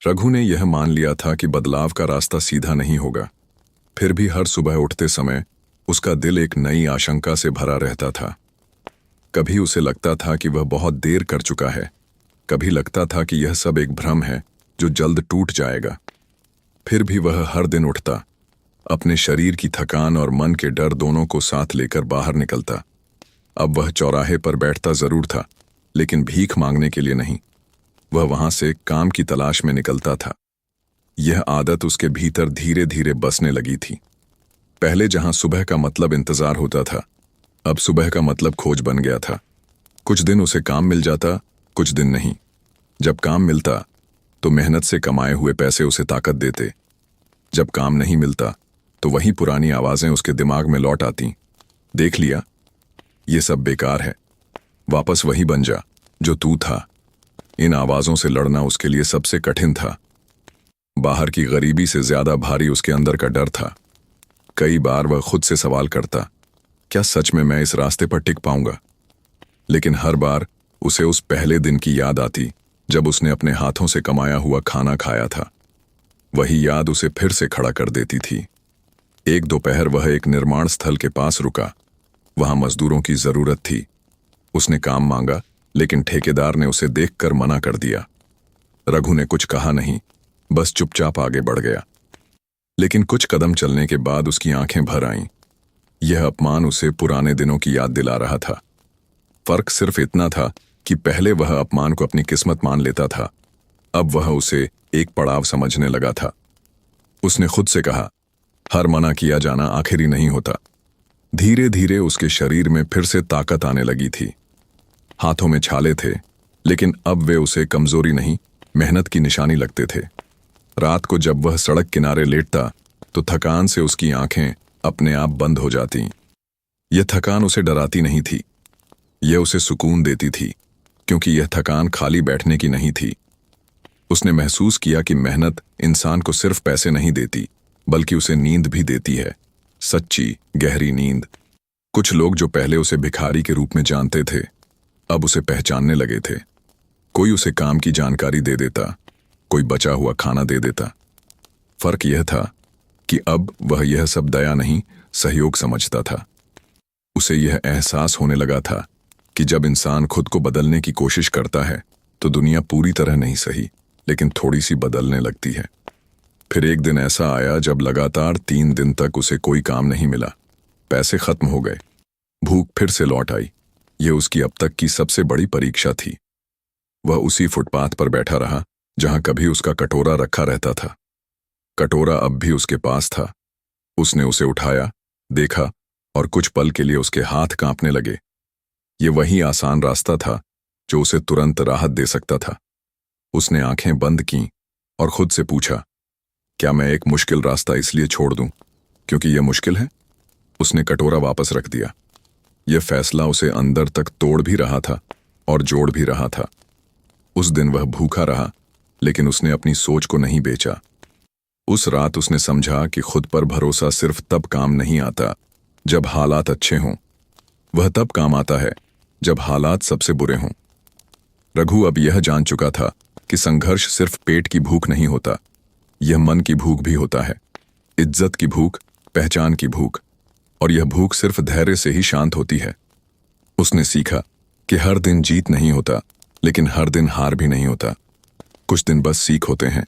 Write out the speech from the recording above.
रघु ने यह मान लिया था कि बदलाव का रास्ता सीधा नहीं होगा। फिर भी हर सुबह उठते समय उसका दिल एक नई आशंका से भरा रहता था। कभी उसे लगता था कि वह बहुत देर कर चुका है, कभी लगता था कि यह सब एक भ्रम है जो जल्द टूट जाएगा। फिर भी वह हर दिन उठता, अपने शरीर की थकान और मन के डर दोनों को साथ लेकर बाहर निकलता। अब वह चौराहे पर बैठता जरूर था, लेकिन भीख मांगने के लिए नहीं। वह वहां से काम की तलाश में निकलता था। यह आदत उसके भीतर धीरे धीरे बसने लगी थी। पहले जहां सुबह का मतलब इंतजार होता था, अब सुबह का मतलब खोज बन गया था। कुछ दिन उसे काम मिल जाता, कुछ दिन नहीं। जब काम मिलता तो मेहनत से कमाए हुए पैसे उसे ताकत देते। जब काम नहीं मिलता तो वही पुरानी आवाजें उसके दिमाग में लौट आती। देख लिया, ये सब बेकार है, वापस वही बन जा जो तू था। इन आवाजों से लड़ना उसके लिए सबसे कठिन था। बाहर की गरीबी से ज्यादा भारी उसके अंदर का डर था। कई बार वह खुद से सवाल करता, क्या सच में मैं इस रास्ते पर टिक पाऊंगा? लेकिन हर बार उसे उस पहले दिन की याद आती जब उसने अपने हाथों से कमाया हुआ खाना खाया था। वही याद उसे फिर से खड़ा कर देती थी। एक दोपहर वह एक निर्माण स्थल के पास रुका। वहां मजदूरों की जरूरत थी। उसने काम मांगा, लेकिन ठेकेदार ने उसे देखकर मना कर दिया। रघु ने कुछ कहा नहीं, बस चुपचाप आगे बढ़ गया। लेकिन कुछ कदम चलने के बाद उसकी आंखें भर आईं। यह अपमान उसे पुराने दिनों की याद दिला रहा था। फर्क सिर्फ इतना था कि पहले वह अपमान को अपनी किस्मत मान लेता था, अब वह उसे एक पड़ाव समझने लगा था। उसने खुद से कहा, हर मना किया जाना आखिरी नहीं होता। धीरे धीरे उसके शरीर में फिर से ताकत आने लगी थी। हाथों में छाले थे, लेकिन अब वे उसे कमजोरी नहीं, मेहनत की निशानी लगते थे। रात को जब वह सड़क किनारे लेटता तो थकान से उसकी आंखें अपने आप बंद हो जातीं। यह थकान उसे डराती नहीं थी, यह उसे सुकून देती थी, क्योंकि यह थकान खाली बैठने की नहीं थी। उसने महसूस किया कि मेहनत इंसान को सिर्फ पैसे नहीं देती, बल्कि उसे नींद भी देती है, सच्ची गहरी नींद। कुछ लोग जो पहले उसे भिखारी के रूप में जानते थे, अब उसे पहचानने लगे थे। कोई उसे काम की जानकारी दे देता, कोई बचा हुआ खाना दे देता। फर्क यह था कि अब वह यह सब दया नहीं, सहयोग समझता था। उसे यह एहसास होने लगा था कि जब इंसान खुद को बदलने की कोशिश करता है तो दुनिया पूरी तरह नहीं सही, लेकिन थोड़ी सी बदलने लगती है। फिर एक दिन ऐसा आया जब लगातार 3 दिन तक उसे कोई काम नहीं मिला। पैसे खत्म हो गए, भूख फिर से लौट आई। यह उसकी अब तक की सबसे बड़ी परीक्षा थी। वह उसी फुटपाथ पर बैठा रहा जहां कभी उसका कटोरा रखा रहता था। कटोरा अब भी उसके पास था। उसने उसे उठाया, देखा, और कुछ पल के लिए उसके हाथ कांपने लगे। ये वही आसान रास्ता था जो उसे तुरंत राहत दे सकता था। उसने आंखें बंद कीं और खुद से पूछा, क्या मैं एक मुश्किल रास्ता इसलिए छोड़ दूं क्योंकि यह मुश्किल है? उसने कटोरा वापस रख दिया। यह फैसला उसे अंदर तक तोड़ भी रहा था और जोड़ भी रहा था। उस दिन वह भूखा रहा, लेकिन उसने अपनी सोच को नहीं बेचा। उस रात उसने समझा कि खुद पर भरोसा सिर्फ तब काम नहीं आता जब हालात अच्छे हों, वह तब काम आता है जब हालात सबसे बुरे हों। रघु अब यह जान चुका था कि संघर्ष सिर्फ पेट की भूख नहीं होता, यह मन की भूख भी होता है। इज्जत की भूख, पहचान की भूख, और यह भूख सिर्फ धैर्य से ही शांत होती है। उसने सीखा कि हर दिन जीत नहीं होता, लेकिन हर दिन हार भी नहीं होता। कुछ दिन बस सीख होते हैं,